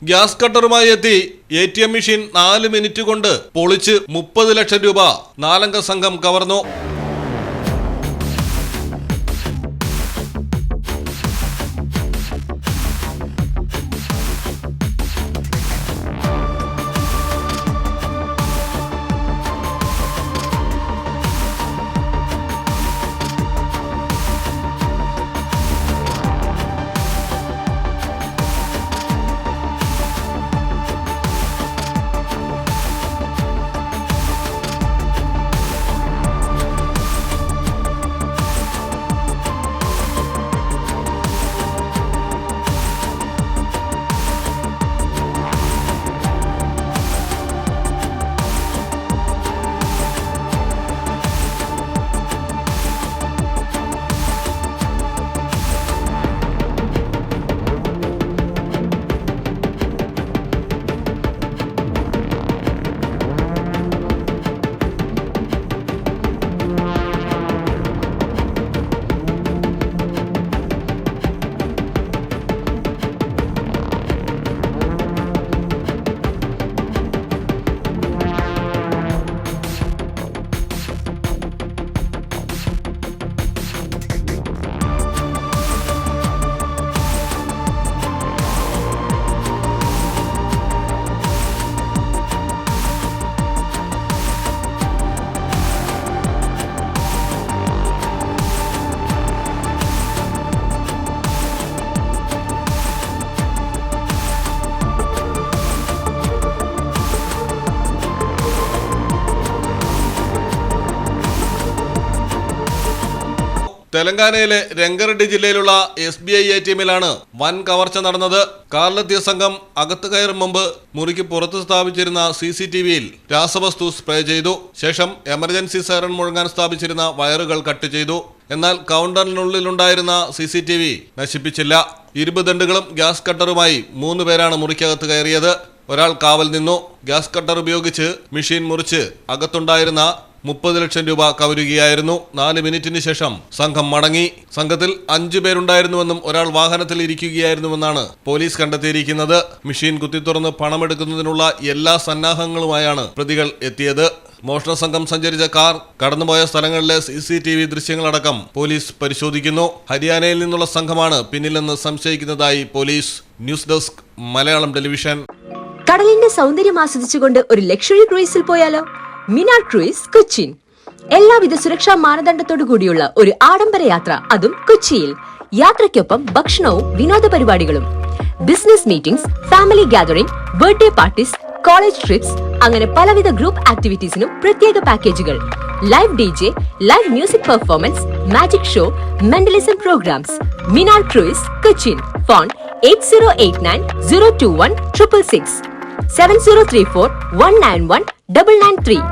Gas കട്ടറുമായി എത്തി ATM machine 4 minute കൊണ്ട് പൊളിച്ച് 30 ലക്ഷം രൂപ 4-അംഗ സംഘം കവർന്നു. തെലങ്കാനയിലെ രംഗറെഡ്ഡി ജില്ലയിലുള്ള SBI ATMിലാണ് വൻ കവർച്ച നടന്നത്. കാറിലെത്തിയ സംഘം അകത്ത് കയറും മുമ്പ് മുറിക്ക് പുറത്ത് സ്ഥാപിച്ചിരുന്ന CCTVയിൽ രാസവസ്തു സ്പ്രേ ചെയ്തു. ശേഷം എമർജൻസി സൈറൺ മുഴങ്ങാൻ സ്ഥാപിച്ചിരുന്ന വയറുകൾ കട്ട് ചെയ്തു. എന്നാൽ കൗണ്ടറിനുള്ളിലുണ്ടായിരുന്ന CCTV നശിപ്പിച്ചില്ല. 20 ദണ്ഡുകളും ഗ്യാസ് കട്ടറുമായി 3 പേരാണ് മുറിക്കകത്ത് കയറിയത്. ഒരാൾ കാവൽ നിന്നു. ഗ്യാസ് കട്ടർ ഉപയോഗിച്ച് മെഷീൻ മുറിച്ച് അകത്തുണ്ടായിരുന്ന 30 ലക്ഷം രൂപ കവരുകയായിരുന്നു. 4 മിനിറ്റിന് ശേഷം സംഘം മടങ്ങി. സംഘത്തിൽ 5 പേരുണ്ടായിരുന്നുവെന്നും ഒരാൾ വാഹനത്തിൽ ഇരിക്കുകയായിരുന്നുവെന്നാണ് പോലീസ് കണ്ടെത്തിയിരിക്കുന്നത്. മെഷീൻ കുത്തിത്തുറന്ന് പണമെടുക്കുന്നതിനുള്ള എല്ലാ സന്നാഹങ്ങളുമായാണ് പ്രതികൾ എത്തിയത്. മോഷണ സംഘം സഞ്ചരിച്ച കാർ കടന്നുപോയ സ്ഥലങ്ങളിലെ CCTV ദൃശ്യങ്ങളടക്കം പോലീസ് പരിശോധിക്കുന്നു. ഹരിയാനയിൽ നിന്നുള്ള സംഘമാണ് പിന്നിലെന്ന് സംശയിക്കുന്നതായി പോലീസ്. News desk Malayalam television. കടലിന്റെ സൗന്ദര്യം ആസ്വദിച്ചുകൊണ്ട് ഒരു ലക്ഷറി ക്രൂയിസിൽ പോയാലോ? മിനാർ ക്രൂയിസ് കൊച്ചിൻ. എല്ലാവിധ സുരക്ഷാ മാനദണ്ഡത്തോടു കൂടിയുള്ള ഒരു ആഡംബര യാത്ര, അതും കൊച്ചിയിൽ. യാത്രയ്ക്കൊപ്പം ഭക്ഷണവും വിനോദ പരിപാടികളും, business meetings, family gathering, birthday parties, college trips, അങ്ങനെ പലവിധ ഗ്രൂപ്പ് ആക്ടിവിറ്റീസിനും പ്രത്യേക പാക്കേജുകൾ. Live DJ, live music performance, magic show, mentalism programs. Minar cruise Cochin. Phone 8089 021 666 7034 191 993.